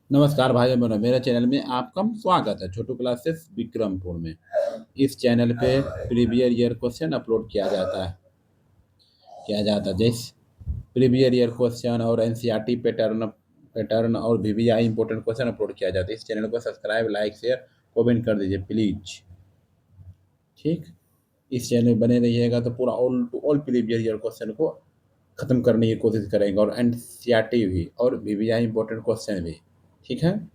नमस्कार भाई बहनों, मेरे चैनल में आपका स्वागत है। छोटू क्लासेस विक्रमपुर में। इस चैनल पे प्रीवियस ईयर क्वेश्चन अपलोड किया जाता है जैसे प्रीवियस ईयर क्वेश्चन और एनसीईआरटी पैटर्न और वीवीआई इंपॉर्टेंट क्वेश्चन अपलोड किया जाता है। इस चैनल को सब्सक्राइब, लाइक, शेयर, कमेंट कर दीजिए प्लीज। ठीक, इस चैनल में बने रहिएगा तो पूरा all to all previous year question को खत्म करने की कोशिश करेंगे, और एनसीईआरटी भी और वीवीआई इंपॉर्टेंट क्वेश्चन भी। ठीक है,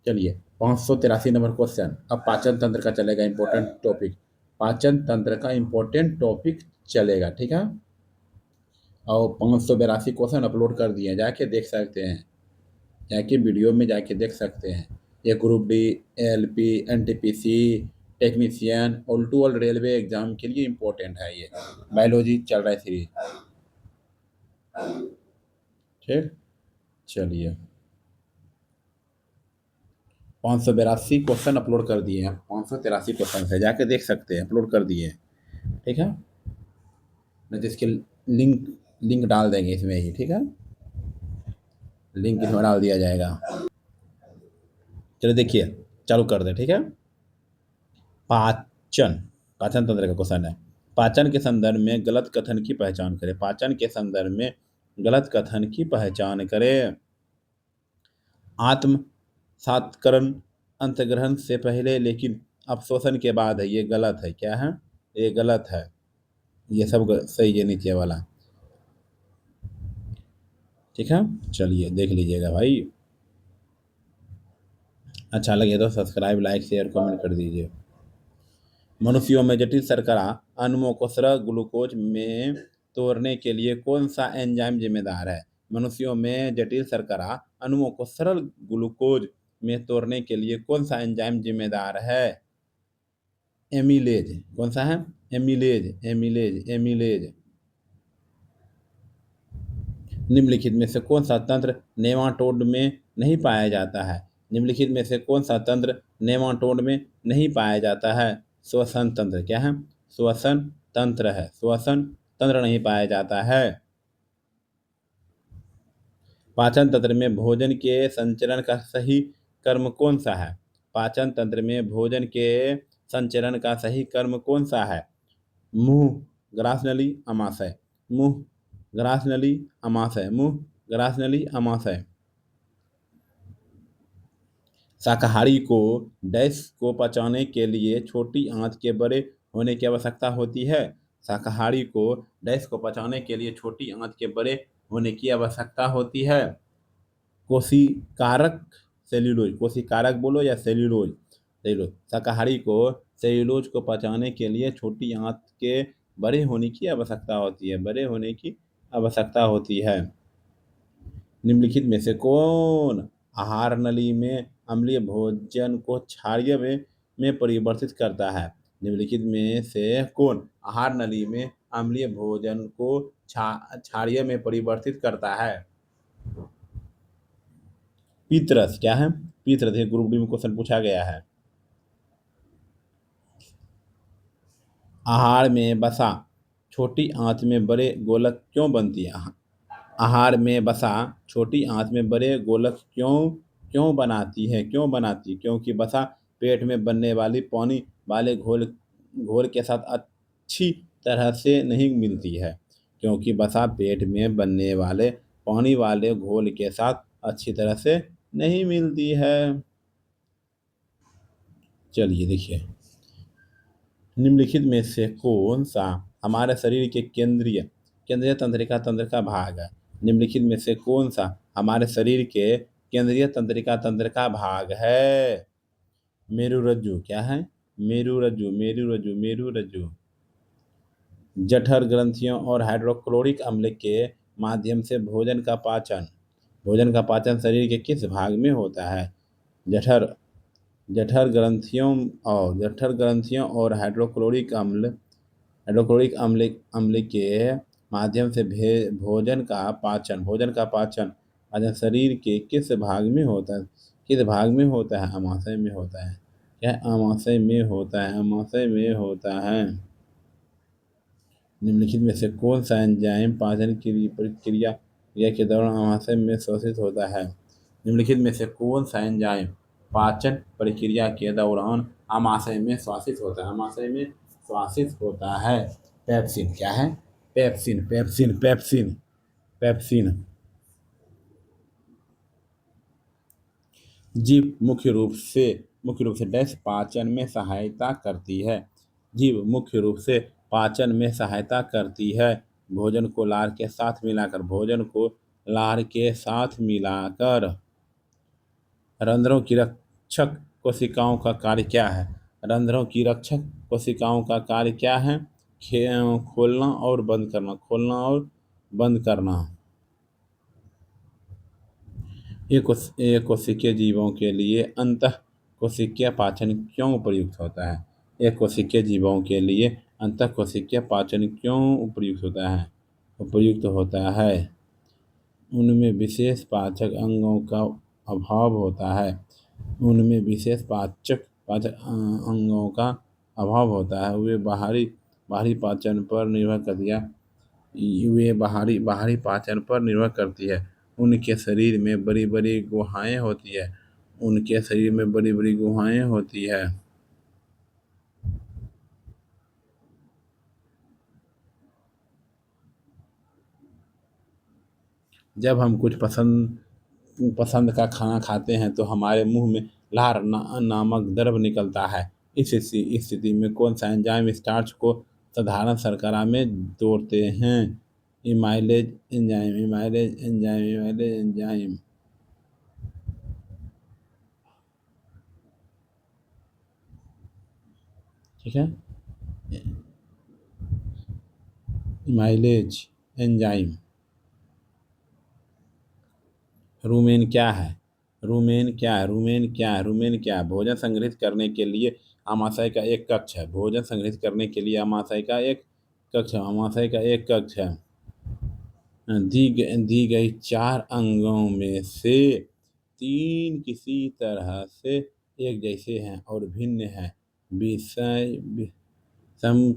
चलिए 583 नंबर क्वेश्चन। अब पाचन तंत्र का चलेगा इंपॉर्टेंट टॉपिक। पाचन तंत्र का इंपॉर्टेंट टॉपिक चलेगा, ठीक है। और 582 क्वेश्चन अपलोड कर दिए हैं, जाके देख सकते हैं, जाके वीडियो में जाके देख सकते हैं। ये group D, LP, NTPC, technician, all to all railway exam के लिए इंपॉर्टेंट है। ये बायोलॉजी चल रहा है सीरीज। ठीक, चलिए 582 क्वेश्चन अपलोड कर दिए हैं। 583 क्वेश्चन है, जाके देख सकते हैं, अपलोड कर दिए हैं। ठीक है, नहीं तो इसके लिंक लिंक डाल देंगे इसमें ही। ठीक है, लिंक इसमें डाल दिया जाएगा। चलो देखिए, चालू कर दे। ठीक है, पाचन पाचन तंत्र का क्वेश्चन है। पाचन के संदर्भ में गलत कथन की पहचान करें। पाचन के संदर्भ में गलत कथन की पहचान करें। आत्म सात्करण अंतग्रहण से पहले लेकिन अवशोषण के बाद है, ये गलत है। क्या है? ये गलत है। ये सब सही है नीचे वाला। ठीक है, चलिए देख लीजिएगा भाई। अच्छा लगे तो सब्सक्राइब, लाइक, शेयर, कमेंट कर दीजिए। मनुष्यों में जटिल शर्करा अणुओं को सरल ग्लूकोज में तोड़ने के लिए कौन सा एंजाइम जिम्मेदार है? मनुष्यों में जटिल शर्करा अणुओं को सरल ग्लूकोज में तोड़ने के लिए कौन सा एंजाइम जिम्मेदार है? एमिलेज। कौन सा है? Amylase, amylase, amylase. निम्नलिखित में से कौन सा तंत्र नेमाटोड में नहीं पाया जाता है? निम्नलिखित में से कौन सा तंत्र नेमाटोड में नहीं पाया जाता है? श्वसन तंत्र। क्या है? श्वसन तंत्र है। श्वसन तंत्र नहीं पाया जाता है। पाचन तंत्र में भोजन के संचरण का सही कर्म कौन सा है? पाचन तंत्र में भोजन के संचरण का सही कर्म कौन सा है? मुंह, ग्रासनली, अमाशय। मुंह, ग्रासनली, अमाशय। मुंह, ग्रासनली, अमाशय। शाकाहारी को डैश को पचाने के लिए छोटी आंत के बड़े होने की आवश्यकता होती है। शाकाहारी को डैश को पचाने के लिए छोटी आंत के बड़े होने की आवश्यकता होती है। कोशिकारक सेल्यूलोज। कोशिकारक बोलो या सेल्यूलोज? सेल्यूलोज। शाकाहारी को सेल्यूलोज को पचाने के लिए छोटी आंत के बड़े होने की आवश्यकता होती है। बड़े होने की आवश्यकता होती है। निम्नलिखित में से कौन आहार नली में अम्लीय भोजन को क्षारीय में परिवर्तित करता है? निम्नलिखित में से कौन आहार नली में अम्लीय भोजन को क्षारीय में परिवर्तित करता है? पीतरस। क्या है? पीतरस। ये ग्रुप डी में क्वेश्चन पूछा गया है। आहार में वसा छोटी आंत में बड़े गोलक क्यों बनती है? आहार में वसा छोटी आंत में बड़े गोलक क्यों क्यों बनाती है? क्यों बनाती है? क्योंकि वसा पेट में बनने वाली पानी वाले घोल घोल के साथ अच्छी तरह से नहीं मिलती है। क्योंकि वसा पेट में बनने वाले पानी वाले घोल के साथ अच्छी तरह से नहीं मिलती है। चलिए देखिए, निम्नलिखित में से कौन सा हमारे शरीर के केंद्रीय केंद्रीय तंत्रिका तंत्र का भाग है? निम्नलिखित में से कौन सा हमारे शरीर के केंद्रीय तंत्रिका तंत्र का भाग है? मेरुरज्जु। क्या है? मेरुरज्जु, मेरुरज्जु, मेरुरज्जु। जठर ग्रंथियों और हाइड्रोक्लोरिक अम्ल के माध्यम से भोजन का पाचन शरीर के किस भाग में होता है? जठर जठर ग्रंथियों और हाइड्रोक्लोरिक अम्ल के माध्यम से भोजन शरीर के किस भाग में होता है? किस भाग में होता है? अमाशय में होता है। क्या? अमाशय में होता है। अमाशय में होता है। निम्नलिखित में से कौन सा एंजाइम पाचन की प्रक्रिया क्रिया के दौरान आमाशय में शोषित होता है। निम्नलिखित में से कौन सा एंजाइम पाचन प्रक्रिया के दौरान आमाशय में श्वासित होता है? आमाशय में श्वासित होता है पेप्सिन। क्या है? Pepsin, pepsin, pepsin, pepsin. जीभ मुख्य रूप से डैश पाचन में सहायता करती है। जीभ मुख्य रूप से पाचन में सहायता करती है। भोजन को लार के साथ मिलाकर भोजन को लार के साथ मिलाकर रंध्रों की रक्षक कोशिकाओं का कार्य क्या है? रंध्रों की रक्षक कोशिकाओं का कार्य क्या है? खोलना और बंद करना, खोलना और बंद करना। एक कोशिकीय जीवों के लिए अंतः कोशिकीय पाचन क्यों उपयुक्त होता है? एक कोशिकीय जीवों के लिए अंतः कोशिकीय पाचन क्यों उपयुक्त होता है? उनमें विशेष पाचक अंगों का अभाव होता है। उनमें विशेष पाचक अंगों का अभाव होता है। बाहरी पाचन पर निर्भर करती है। वे बाहरी पाचन पर निर्भर करती है। उनके शरीर में बड़ी बड़ी गुहाएं होती है। उनके शरीर में बड़ी बड़ी गुहाएं होती है। जब हम कुछ पसंद पसंद का खाना खाते हैं तो हमारे मुंह में नामक द्रव निकलता है। इस स्थिति में कौन सा एंजाइम स्टार्च को साधारण शर्करा में तोड़ते हैं? इमाइलेज एंजाइम, इमाइलेज एंजाइम, इमाइलेज एंजाइम। ठीक है, इमाइलेज एंजाइम। रूमेन क्या है? रूमेन क्या है? भोजन संग्रहित करने के लिए आमाशय का एक कक्ष है। भोजन संग्रहित करने के लिए आमाशय का एक कक्ष है। दी गई चार अंगों में से तीन किसी तरह से एक जैसे हैं और भिन्न हैं। विषय सम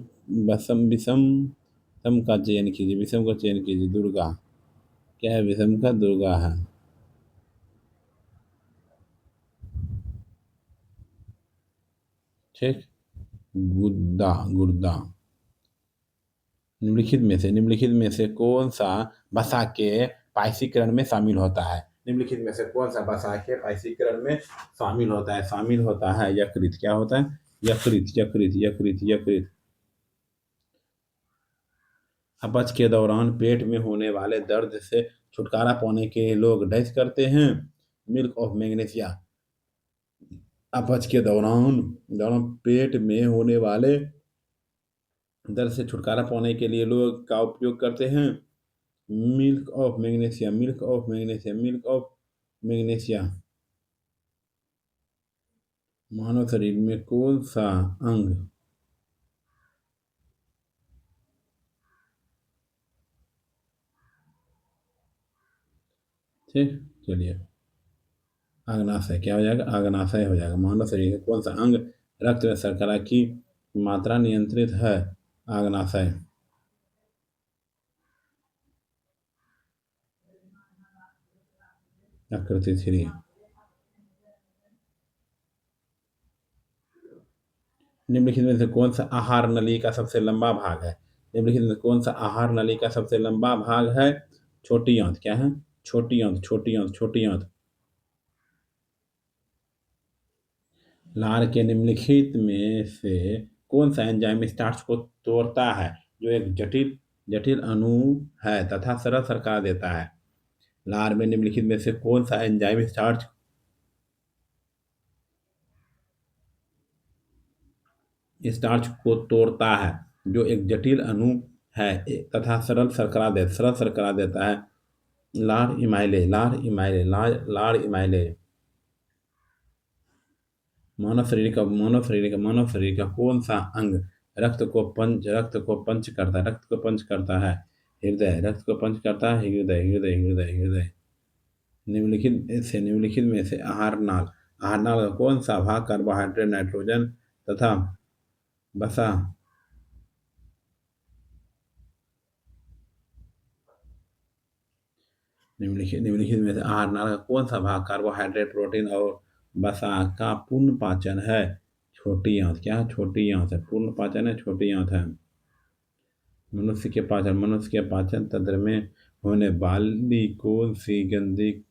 बसम विषम सम का चयन कीजिए। विषम का चयन कीजिए। दुर्गा। क्या है? विषम का दुर्गा है। ठीक। गुर्दा। निम्नलिखित में से कौन सा वसा के पाइसीकरण में शामिल होता है? निम्नलिखित में से कौन सा वसा के पाइसीकरण में शामिल होता है? यकृत। क्या होता है? यकृत, यकृत, यकृत, यकृत। अपच के दौरान पेट में होने वाले दर्द से छुटकारा पाने के लिए लोग डैश करते हैं। Milk of magnesia. अपच के दौरान पेट में होने वाले दर्द से छुटकारा पाने के लिए लोग का उपयोग करते हैं। Milk of magnesia, milk of magnesia, milk of magnesia. मानव शरीर में कौन सा अंग ठीक? चलिए, आग्नाशय। क्या हो जाएगा? आग्नाशय हो जाएगा। मानव शरीर में कौन सा अंग रक्त में शर्करा की मात्रा नियंत्रित है? आग्नाशय। आकृति 3। निम्नलिखित में से कौन सा आहार नली का सबसे लंबा भाग है? निम्नलिखित में कौन सा आहार नली का सबसे लंबा भाग है? छोटी आंत। क्या है? छोटी आंत, छोटी आंत, छोटी आंत। लार के निम्नलिखित में से कौन सा एंजाइम स्टार्च को तोड़ता है जो एक जटिल जटिल अणु है तथा सरल शर्करा देता है? लार में निम्नलिखित में से कौन सा एंजाइम स्टार्च को तोड़ता है जो एक जटिल अणु है तथा सरल शर्करा देता है? लार इमाइलेज, लार इमाइलेज, लार इमाइलेज। मानव शरीर का कौन सा अंग रक्त को पंच करता है? हृदय। रक्त को पंच करता है हृदय, हृदय, हृदय, हृदय। निम्नलिखित में से आहार नाल का कौन सा भाग कार्बोहाइड्रेट, नाइट्रोजन तथा वसा निम्नलिखित में से आहार नाल का कौन सा भाग कार्बोहाइड्रेट, प्रोटीन और वसा का पूर्ण पाचन है? छोटी आंत। क्या है? छोटी आंत है। पूर्ण पाचन है, छोटी आंत है। मनुष्य के पाचन तंत्र में होने वाली कौन सी गंदी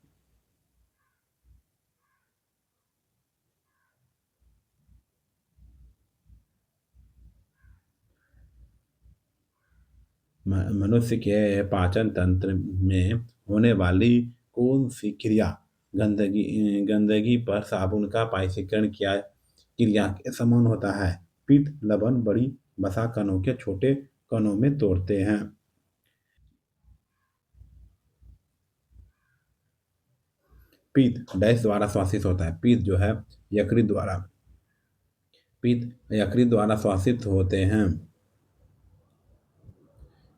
मनुष्य के पाचन तंत्र में होने वाली कौन सी क्रिया गंदगी पर साबुन का पाइसीकरण किया क्रिया के समान होता है? पित्त लवण बड़ी वसा कणों के छोटे कणों में तोड़ते हैं। पित्त डैश द्वारा श्वासित होता है। पित्त जो है यकृत द्वारा श्वासित होते हैं।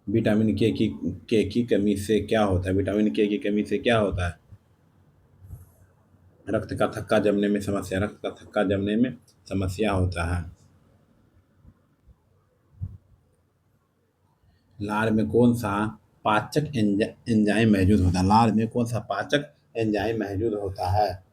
विटामिन के की कमी से क्या होता है? विटामिन के की कमी से क्या होता है? रक्त का थक्का जमने में समस्या होता है। लार में कौन सा पाचक एंजाइम मौजूद होता है? लार में कौन सा पाचक एंजाइम मौजूद होता है?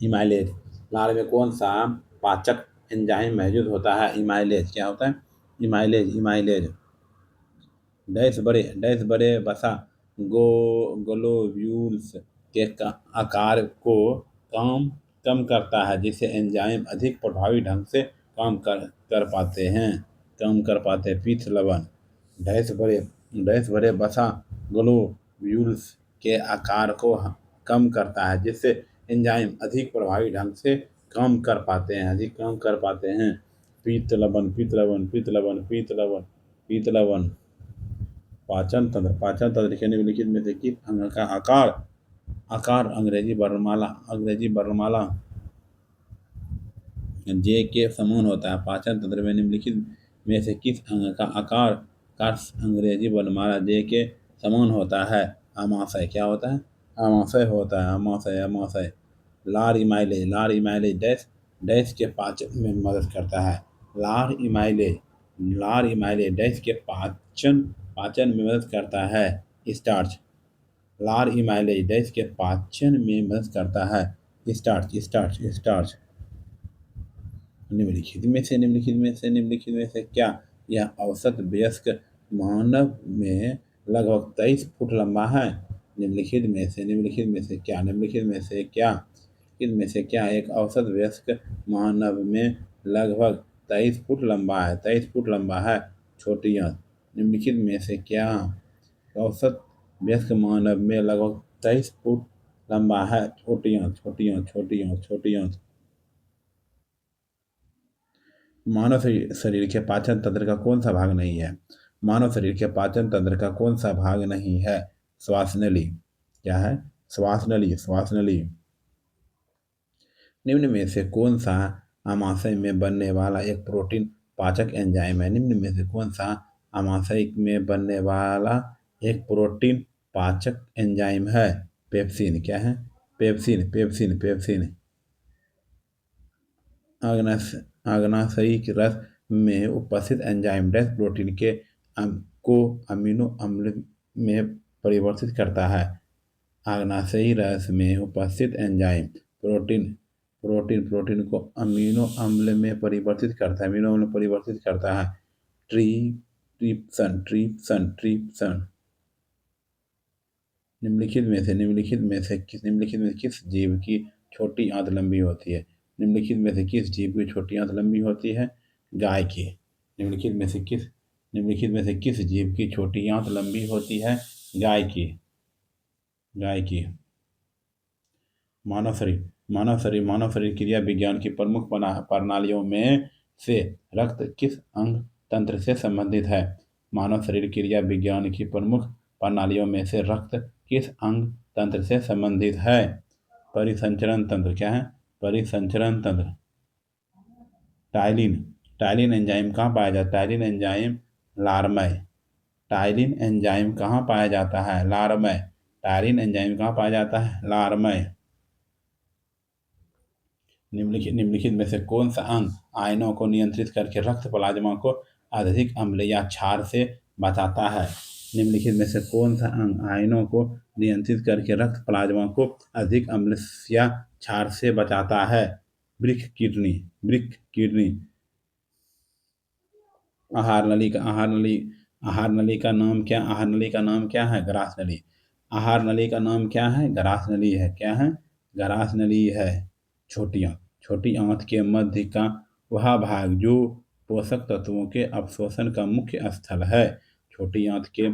इमाइलेज। लार में कौन सा पाचक एंजाइम मौजूद होता है? इमाइलेज। क्या होता है? इमाइलेज। डैश बड़े वसा ग्लोब्यूल्स के आकार को कम कम करता है, जिससे एंजाइम अधिक प्रभावी ढंग से काम कर पाते हैं। पीठ लवण। डैश बड़े वसा ग्लोब्यूल्स के आकार को कम करता है, जिससे एंजाइम अधिक प्रभावी ढंग से काम कर पाते हैं। पीत लवण। पाचन तंत्र के निम्नलिखित में से किस अंग का आकार अंग्रेजी वर्णमाला जे के समान होता है? पाचन तंत्र में निम्नलिखित में से किस अंग का आकार अंग्रेजी वर्णमाला जे के समान होता है? आमाशय। क्या होता है? आमाशय होता है। आमाशय। लार इमाइलेज डैश के पाचन में मदद करता है। लार इमाइलेज डैश के पाचन में मदद करता है। स्टार्च। लार इमाइलेज डैश के पाचन में मदद करता है। स्टार्च। निम्नलिखित में से क्या यह औसत वयस्क मानव में लगभग 23 फुट लंबा है? निम्नलिखित में से क्या एक औसत वयस्क मानव में लगभग 23 फुट लंबा है? 23 फुट लंबा है। छोटी आंत। निम्नलिखित में से क्या औसत वयस्क मानव में लगभग 23 फुट लंबा है? छोटी आंत। मानव शरीर के पाचन तंत्र का कौन सा भाग नहीं है? मानव शरीर के पाचन तंत्र का कौन सा भाग नहीं है? श्वास नली। क्या है? श्वास नली। निम्न में से कौन सा आमाशय में बनने वाला एक प्रोटीन पाचक एंजाइम है? निम्न में से कौन सा आमाशय में बनने वाला एक प्रोटीन पाचक एंजाइम है? पेप्सिन। क्या है? पेप्सिन। अग्नाशयी के रस में उपस्थित एंजाइम डैश प्रोटीन को अमीनो अम्ल में परिवर्तित करता है। अग्नाशयी रस में उपस्थित एंजाइम प्रोटीन को अमीनो अम्ल में परिवर्तित करता है। ट्रिप्सन। निम्नलिखित में किस जीव की छोटी आंत लंबी होती है? निम्नलिखित में से किस जीव की छोटी आंत लंबी होती है? गाय की। निम्नलिखित में से किस जीव की छोटी आंत लंबी होती है? गाय की। मानव शरीर क्रिया विज्ञान की प्रमुख प्रणालियों में से रक्त किस अंग तंत्र से संबंधित है? मानव शरीर क्रिया विज्ञान की प्रमुख प्रणालियों में से रक्त किस अंग तंत्र से संबंधित है? परिसंचरण तंत्र। क्या है? परिसंचरण तंत्र। टाइलिन। टाइलिन एंजाइम कहाँ पाया जाता है? टाइलिन एंजाइम कहाँ पाया जाता है? टाइलिन एंजाइम कहाँ पाया जाता है? लारमय। निम्नलिखित में से कौन सा अंग आयनों को नियंत्रित करके रक्त प्लाज्मा को अधिक अम्ल या क्षार से बचाता है? निम्नलिखित में से कौन सा अंग आयनों को नियंत्रित करके रक्त प्लाज्मा को अधिक अम्ल या क्षार से बचाता है? वृक्क किडनी। आहार नली का नाम क्या है? ग्रास नली। आहार नली का नाम क्या है? ग्रास नली है। क्या है? ग्रास नली है। छोटी आंत के मध्य का वह भाग जो पोषक तत्वों के अवशोषण का मुख्य स्थल है। छोटी आंत के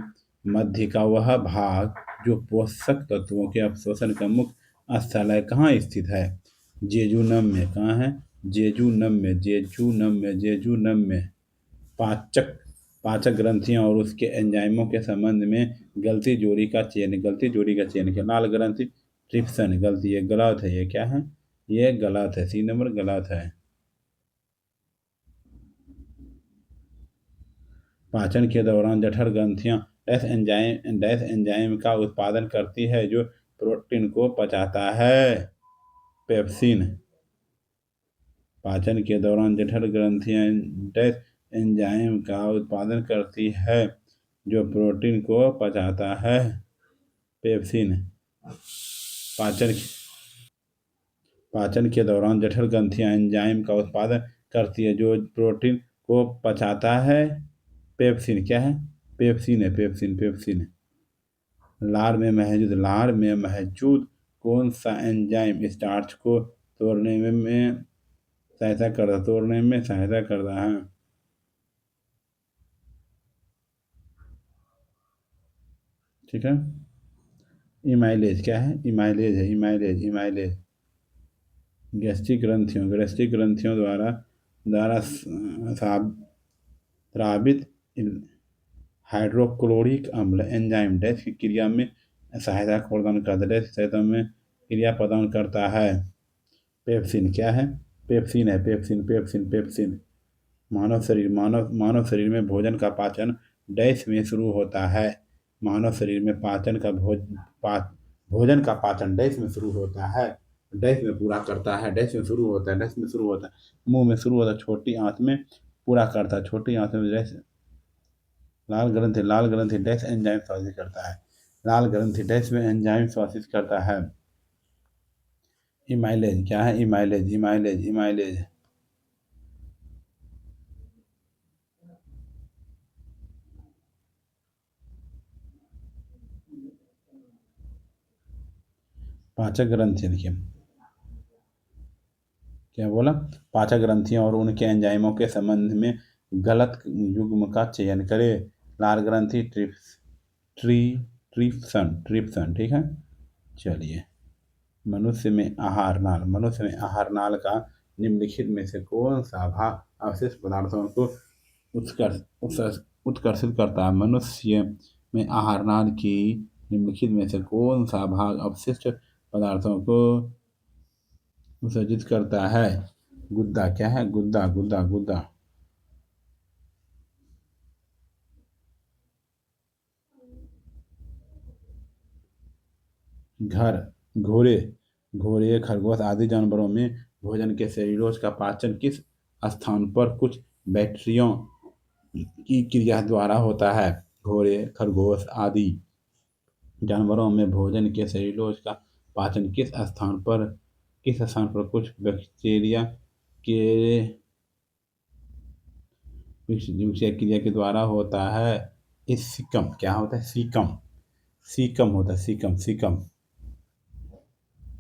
मध्य का वह भाग जो पोषक तत्वों के अवशोषण का मुख्य स्थल है कहाँ स्थित है? जेजुनम में। कहाँ है? जेजुनम में। पाचक ग्रंथियों और उसके एंजाइमों के संबंध में गलती जोड़ी का चयन किया। लाल ग्रंथि ट्रिप्सन। गलती, ये गलत है। ये क्या है? ये गलत है। सी नंबर गलत है। पाचन के दौरान जठर ग्रंथियां डैश एंजाइम का उत्पादन करती है जो प्रोटीन को पचाता है। पेप्सिन। पाचन के दौरान जठर ग्रंथियां डैश एंजाइम का उत्पादन करती है जो प्रोटीन को पचाता है। पेप्सिन। पाचन पाचन के दौरान जठर ग्रंथियां एंजाइम का उत्पादन करती है जो प्रोटीन को पचाता है। पेप्सिन। क्या है? पेप्सिन। लार में मौजूद कौन सा एंजाइम स्टार्च को तोड़ने में सहायता करता है? ठीक है। इमाइलेज। क्या है? इमाइलेज। गैस्ट्रिक ग्रंथियों द्वारा द्वारा स्रावित हाइड्रोक्लोरिक अम्ल एंजाइम डैश की क्रिया में सहायता प्रदान करता है। डैश सहायता में क्रिया प्रदान करता है। पेप्सिन। क्या है? पेप्सिन। मानव शरीर में भोजन का पाचन डैश में शुरू होता है। मानव शरीर में भोजन का पाचन डैश में शुरू होता है। डैश में पूरा करता है। डैश में शुरू होता है। मुंह में शुरू होता है। छोटी आंत में पूरा करता है। छोटी आंत में डैश। लाल ग्रंथि डैश एंजाइम श्वासित करता है। लाल ग्रंथि डैश में एंजाइम श्वासित करता है। इमाइलेज। क्या है? इमाइलेज। पाचक ग्रंथि। देखिए क्या बोला? पाचक ग्रंथियों और उनके एंजाइमों के संबंध में गलत युग्म का चयन करें। लाल ग्रंथि ट्री ट्रिप्सन। ठीक है। चलिए। मनुष्य में आहार नाल का निम्नलिखित में से कौन सा भाग अवशिष्ट पदार्थों को उत्कर्षित करता है? मनुष्य में आहार नाल की निम्नलिखित में से कौन सा भाग अवशिष्ट पदार्थों को उत्सर्जित करता है? गुद्दा। क्या है? गुद्दा। घर घोड़े खरगोश आदि जानवरों में भोजन के सेल्यूलोज का पाचन किस स्थान पर कुछ बैक्टीरिया की क्रिया द्वारा होता है? घोड़े खरगोश आदि जानवरों में भोजन के सेल्यूलोज का पाचन किस स्थान पर कुछ बैक्टीरिया के विषय क्रिया के द्वारा होता है? इस सीकम। क्या होता है? सीकम होता है। सीकम।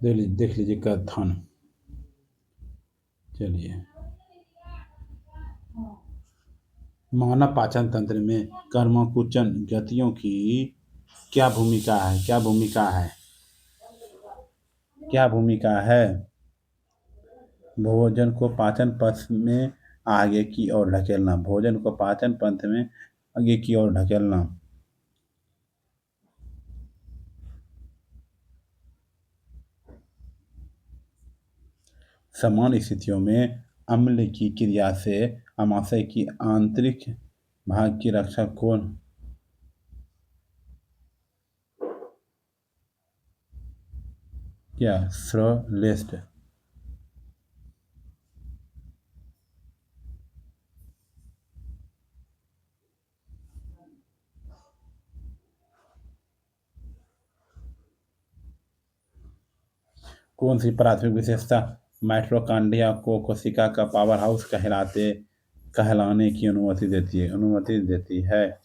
देख लीजिए कथन। चलिए। मानव पाचन तंत्र में कर्मकुंचन गतियों की क्या भूमिका है? क्या भूमिका है? भोजन को पाचन पथ में आगे की ओर ढकेलना। भोजन को पाचन पथ में आगे की ओर ढकेलना। समान स्थितियों में अम्ल की क्रिया से अमाशय की आंतरिक भाग की रक्षा कौन? क्या? श्रोलेस्ट। कौन सी प्राथमिक विशेषता माइटोकॉन्ड्रिया को कोशिका का पावर हाउस कहलाने की अनुमति देती है।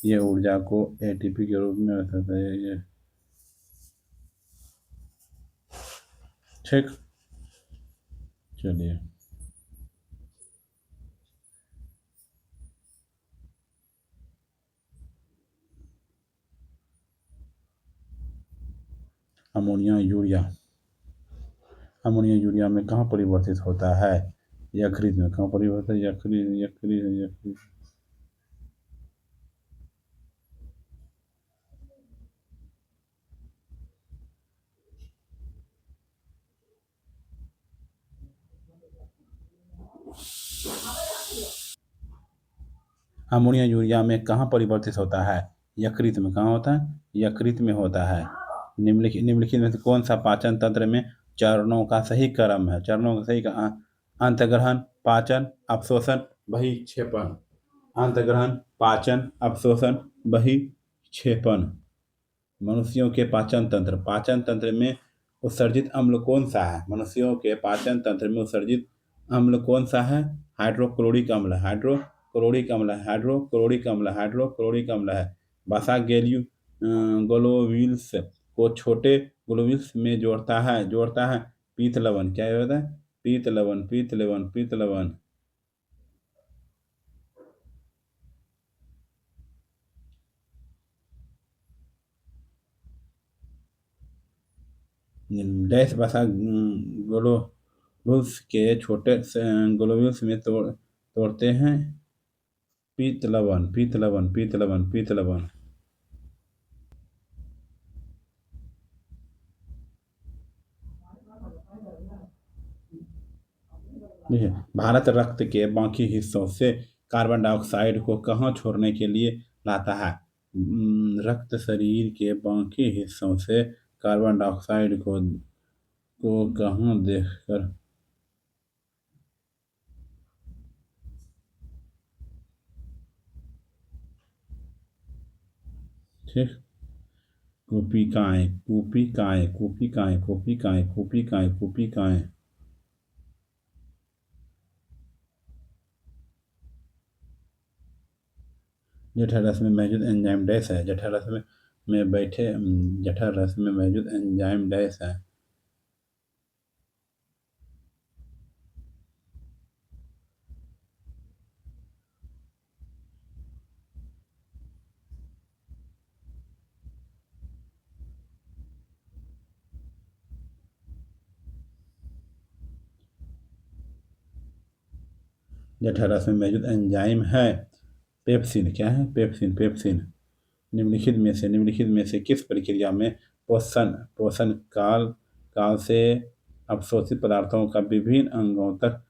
ये ऊर्जा को एटीपी के रूप में बताता है ठीक। चलिए। अमोनिया यूरिया अमोनिया यूरिया में कहाँ परिवर्तित होता है? यकृत में कहाँ परिवर्तित? यकृत यकृत यकृत अमोनिया यूरिया में कहाँ परिवर्तित होता है? यकृत में। कहाँ होता है? यकृत में होता है। निम्नलिखित में से कौन सा पाचन तंत्र में चरणों का सही क्रम है? चरणों का सही अंतग्रहण, पाचन, अवशोषण, बहिक्षेपण। अंतग्रहण, पाचन, अवशोषण, बहिक्षेपण। मनुष्यों के पाचन तंत्र में उत्सर्जित अम्ल कौन सा है? मनुष्यों के पाचन तंत्र में उत्सर्जित अम्ल कौन सा है? हाइड्रोक्लोरिक अम्ल, हाइड्रोक्लोरिक अम्ल, हाइड्रोक्लोरिक अम्ल, हाइड्रोक्लोरिक अम्ल है। वसा ग्लोब्यूल्स को छोटे ग्लोब्यूल्स में जोड़ता है पीत लवण। क्या होता है? पीत लवण, पीत लवण, पीत लवण। डैश वसा ग्लोब्यूल्स के छोटे ग्लोब्यूल्स में तोड़ते हैं पीत लवण, पीत लवण, पीत लवण, पीत लवण। देखिए, भारत रक्त के बाकी हिस्सों से कार्बन डाइऑक्साइड को कहाँ छोड़ने के लिए लाता है? रक्त शरीर के बाकी हिस्सों से कार्बन डाइऑक्साइड को कहाँ देखकर ठीक। कूपिकाएं, कूपिकाएं, कूपिकाएं, कूपिकाएं, कूपिकाएं, कूपिकाएं। जठररस में मौजूद एंजाइम डैश है। जठररस में मौजूद एंजाइम डैश है। जठररस में मौजूद एंजाइम है पेप्सिन। क्या है? Pepsin, pepsin. निम्नलिखित में से किस प्रक्रिया में पोषण पोषण काल काल से अवशोषित पदार्थों का विभिन्न अंगों तक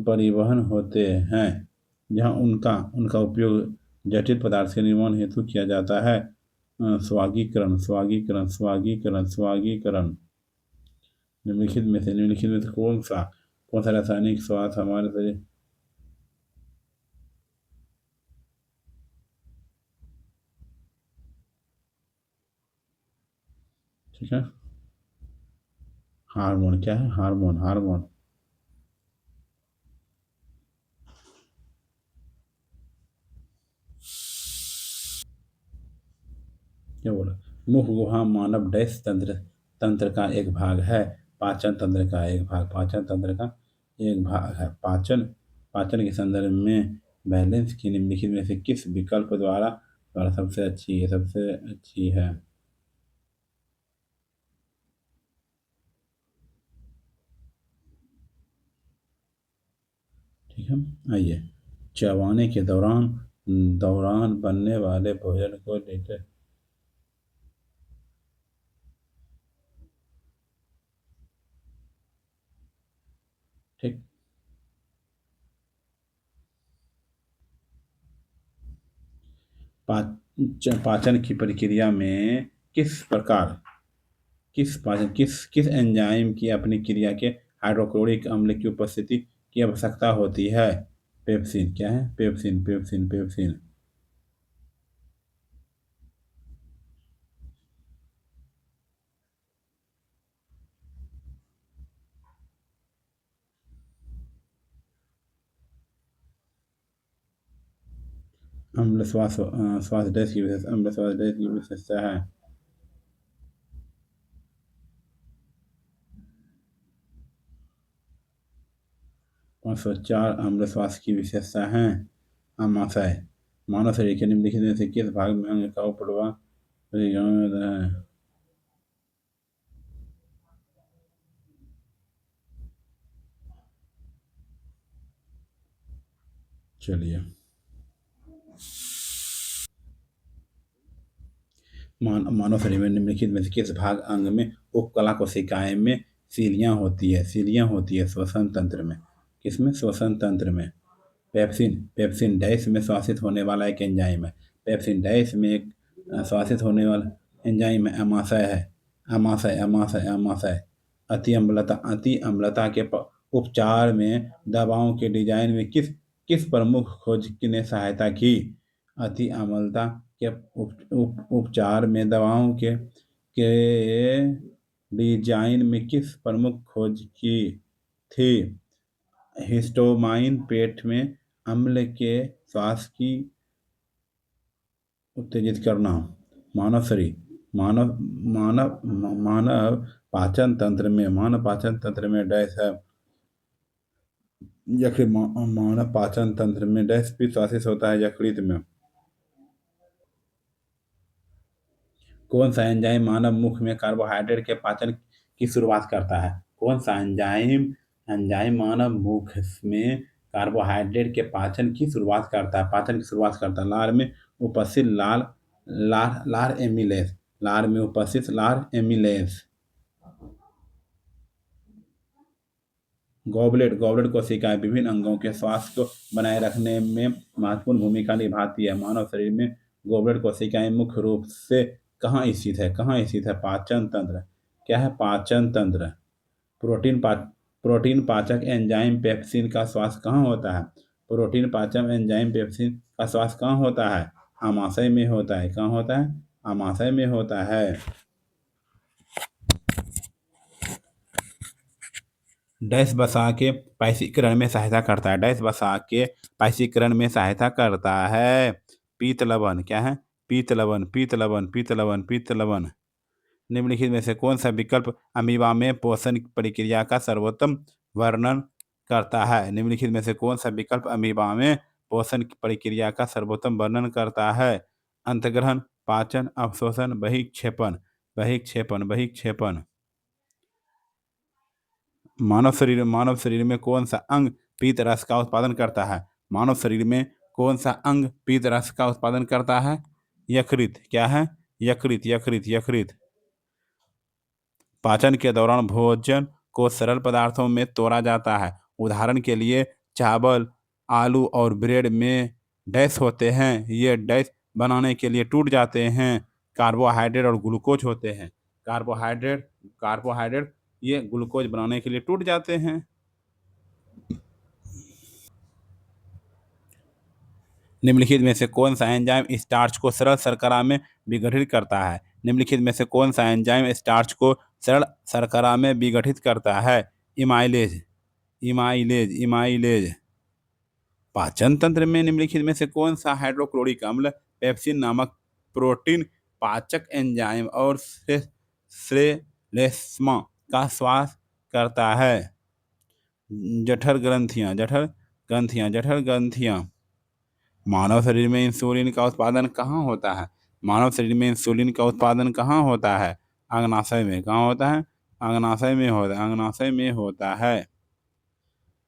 परिवहन होते हैं, जहाँ उनका उनका उपयोग जटिल पदार्थ के निर्माण हेतु किया जाता है? स्वागीकरण, स्वागीकरण, स्वागीकरण, स्वागीकरण। निम्नलिखित में से कौन सा रासायनिक स्वाद हमारे शरीर ठीक है? हार्मोन। क्या है? Hormone, hormone. क्या बोला? मुख गुहा मानव डैश तंत्र तंत्र का एक भाग है। पाचन तंत्र का एक भाग, पाचन तंत्र का एक भाग है। पाचन पाचन के संदर्भ में बैलेंस की निम्नलिखित में से किस विकल्प द्वारा सबसे अच्छी है? ठीक है। आइए। चबाने के दौरान दौरान बनने वाले भोजन को लेकर ठीक। पाचन की प्रक्रिया में किस प्रकार किस एंजाइम की अपनी क्रिया के हाइड्रोक्लोरिक अम्ल की उपस्थिति की आवश्यकता होती है? पेप्सिन। क्या है? Pepsin, pepsin, pepsin. अम्ल श्वास श्वास डैश की विशेषता, अम्ल श्वास डैश की विशेषता है। 504 अम्ल श्वास की विशेषता है। आमाशय। मानव शरीर के निम्नलिखित में से किस भाग में अंग का उपप्रवाह परिगणना में होता है? चलिए, मानव शरीर में निम्नलिखित में से किस भाग अंग में उपकला कोशिकाएं में सीलियां होती है? सीलियां होती है श्वसन तंत्र में। किसमें? श्वसन तंत्र में। पेप्सिन। पेप्सिन डैश में श्वासित होने वाला एक एंजाइम है। पेप्सिन डैश में एक श्वासित होने वाला एंजाइम है। अमाशय है। अमाशय अमाशय अमाशय। अति अम्लता के उपचार में दवाओं के डिजाइन में किस किस प्रमुख खोज ने सहायता की? अति अम्लता के उपचार में दवाओं के डिजाइन में किस प्रमुख खोज की थी? हिस्टोमाइन पेट में अम्ल के श्वास की उत्तेजित करना। मानव शरीर मानव मानव मानव पाचन तंत्र में डैश है। यकृत। मानव पाचन तंत्र में डैश भी श्वासित होता है यकृत में। कौन सा एंजाइम मानव मुख में कार्बोहाइड्रेट के पाचन की शुरुआत करता है? कौन सा एंजाइम एंजाइम मानव मुख में कार्बोहाइड्रेट के पाचन की शुरुआत करता है? पाचन की शुरुआत करता है। लार में उपस्थित लार एमिलेज। लार में उपस्थित लार एमिलेज। गॉबलेट। गॉबलेट कोशिकाएं विभिन्न अंगों के स्वास्थ्य को बनाए रखने में महत्वपूर्ण भूमिका निभाती है। मानव शरीर में गॉबलेट कोशिकाएं मुख्य रूप से कहाँ स्थित है? कहाँ स्थित है? पाचन तंत्र। क्या है? पाचन तंत्र। प्रोटीन पाचक एंजाइम पेप्सिन का श्वास कहाँ होता है? प्रोटीन पाचक एंजाइम पेप्सिन का श्वास कहाँ होता है? आमाशय में होता है। कहाँ होता है? आमाशय में होता है। डैश वसा के पाइसीकरण में सहायता करता है। डैश वसा के पाइसीकरण में सहायता करता है। पीत लवण। क्या है? पीत लवण पीत लवण पीत लवण पीत लवण। निम्नलिखित में से कौन सा विकल्प अमीबा में पोषण प्रक्रिया का सर्वोत्तम वर्णन करता है? निम्नलिखित में से कौन सा विकल्प अमीबा में पोषण प्रक्रिया का सर्वोत्तम वर्णन करता है? अंतर्ग्रहण, पाचन, अवशोषण, बहिक्षेपण। बहिक्षेपण बहिक्षेपण। मानव शरीर में कौन सा अंग पीत रस का उत्पादन करता है? मानव शरीर में कौन सा अंग पीत रस का उत्पादन करता है? यकृत। क्या है? यकृत यकृत यकृत। पाचन के दौरान भोजन को सरल पदार्थों में तोड़ा जाता है। उदाहरण के लिए चावल, आलू और ब्रेड में डैश होते हैं। ये डैश बनाने के लिए टूट जाते हैं। कार्बोहाइड्रेट और ग्लूकोज होते हैं। कार्बोहाइड्रेट कार्बोहाइड्रेट ये ग्लूकोज बनाने के लिए टूट जाते हैं। निम्नलिखित में से कौन सा एंजाइम स्टार्च को सरल शर्करा में विघटित करता है? निम्नलिखित में से कौन सा एंजाइम स्टार्च को सरल शर्करा में विघटित करता है? इमाइलेज इमाइलेज इमाइलेज। पाचन तंत्र में निम्नलिखित में से कौन सा हाइड्रोक्लोरिक अम्ल पेप्सिन नामक प्रोटीन पाचक एंजाइम और श्लेष्मा का श्वास करता है? जठर ग्रंथियां जठर ग्रंथियां जठर ग्रंथियां। मानव शरीर में इंसुलिन का उत्पादन कहाँ होता है? मानव शरीर में इंसुलिन का उत्पादन कहाँ होता है? अग्नाशय में। कहाँ होता है? अग्नाशय में होता है। अग्नाशय में होता है।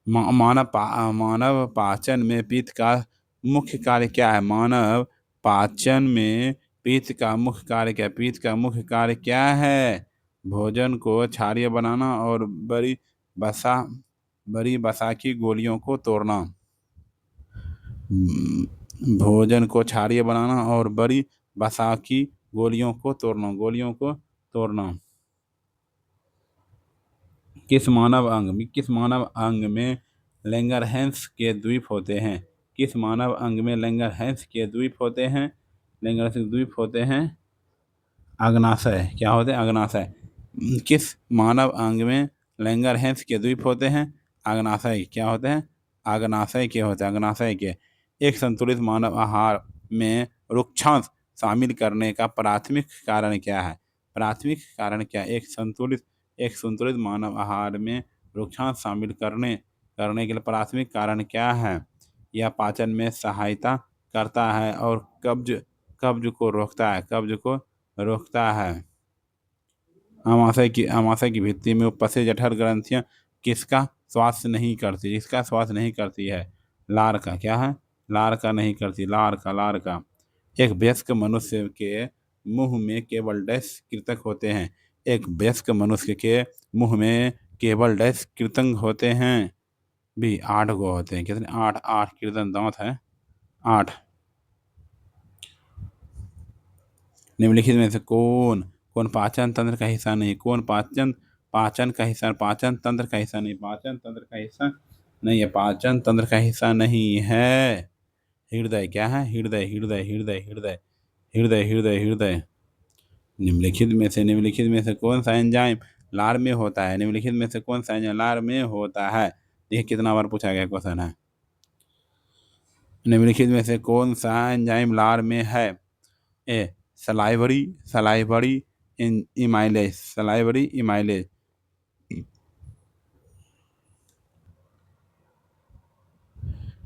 मानव पाचन में पित्त का मुख्य कार्य क्या है? मानव पाचन में पित्त का मुख्य कार्य क्या? पित्त का मुख्य कार्य क्या है? भोजन को क्षारीय बनाना और बसा बड़ी वसा की गोलियों को तोड़ना। भोजन को क्षारीय बनाना और बड़ी वसा की गोलियों को तोड़ना। किस मानव अंग में लैंगरहैंस के द्वीप होते हैं? किस मानव अंग में लैंगरहैंस के द्वीप होते हैं? लैंगरहैंस के द्वीप होते हैं अग्नाशय। क्या होते हैं? अग्नाशय। किस मानव अंग में लैंगरहैंस के द्वीप होते हैं? अग्नाशय। क्या होते हैं? अग्नाशय के होते हैं। अग्नाशय के। एक संतुलित मानव आहार में वृक्षांश शामिल करने का प्राथमिक कारण क्या है? प्राथमिक कारण क्या? एक संतुलित मानव आहार में वृक्षांश शामिल करने के लिए प्राथमिक कारण क्या है? यह पाचन में सहायता करता है और कब्ज को रोकता है। आमाशय की भित्ति में उपस्थित जठर ग्रंथियां किसका स्वास्थ्य नहीं करती? इसका स्वास्थ्य नहीं करती है। लार का क्या है? लार का नहीं करती। लार का एक वयस्क मनुष्य के मुंह में केवल डैश कृतक होते हैं। एक वयस्क मनुष्य के मुंह में केवल डैश कृतंग होते हैं। भी 8 गो होते हैं। कितने? 8 कृतंग दांत हैं। 8। निम्नलिखित में से कौन पाचन तंत्र का हिस्सा नहीं? कौन पाचन का हिस्सा, पाचन तंत्र का हिस्सा नहीं? पाचन तंत्र का हिस्सा नहीं है। पाचन तंत्र का हिस्सा नहीं है। हृदय क्या है? हृदय। निम्नलिखित में से कौन सा एंजाइम लार में होता है? निम्नलिखित में से कौन सा एंजाइम लार में होता है? देखिए कितना बार पूछा गया क्वेश्चन है। निम्नलिखित में से कौन सा एंजाइम लार में है? ए सलाइवरी इमाइलेज।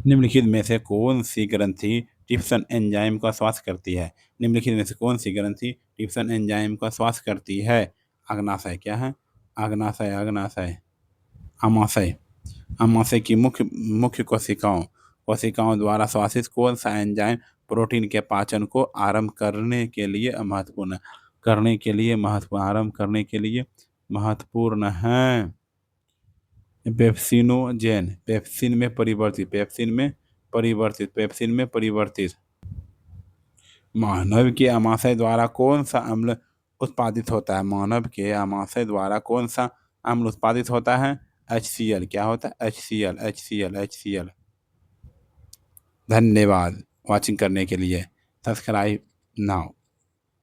निम्नलिखित में से कौन सी ग्रंथि ट्रिप्सिन एंजाइम का श्वास करती है? निम्नलिखित में से कौन सी ग्रंथि ट्रिप्सिन एंजाइम का श्वास करती है? अग्नाशय क्या है? आमाशय की मुख्य कोशिकाओं द्वारा श्वासित कौन सा एंजाइम प्रोटीन के पाचन को आरंभ करने के लिए महत्वपूर्ण है। पेप्सिनोजेन पेप्सिन में परिवर्तित। मानव के आमाशय द्वारा कौन सा अम्ल उत्पादित होता है? मानव के आमाशय द्वारा कौन सा अम्ल उत्पादित होता है? HCl। क्या होता है? HCl। धन्यवाद वॉचिंग करने के लिए। Subscribe now.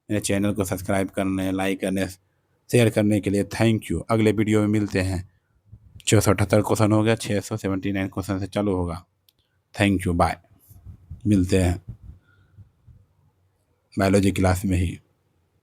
मेरे चैनल को सब्सक्राइब करने, लाइक करने, शेयर करने के लिए थैंक यू। अगले वीडियो में मिलते हैं। 678 क्वेश्चन हो गया, 679 क्वेश्चन से चालू होगा। Thank you, bye. मिलते हैं बायोलॉजी क्लास में ही।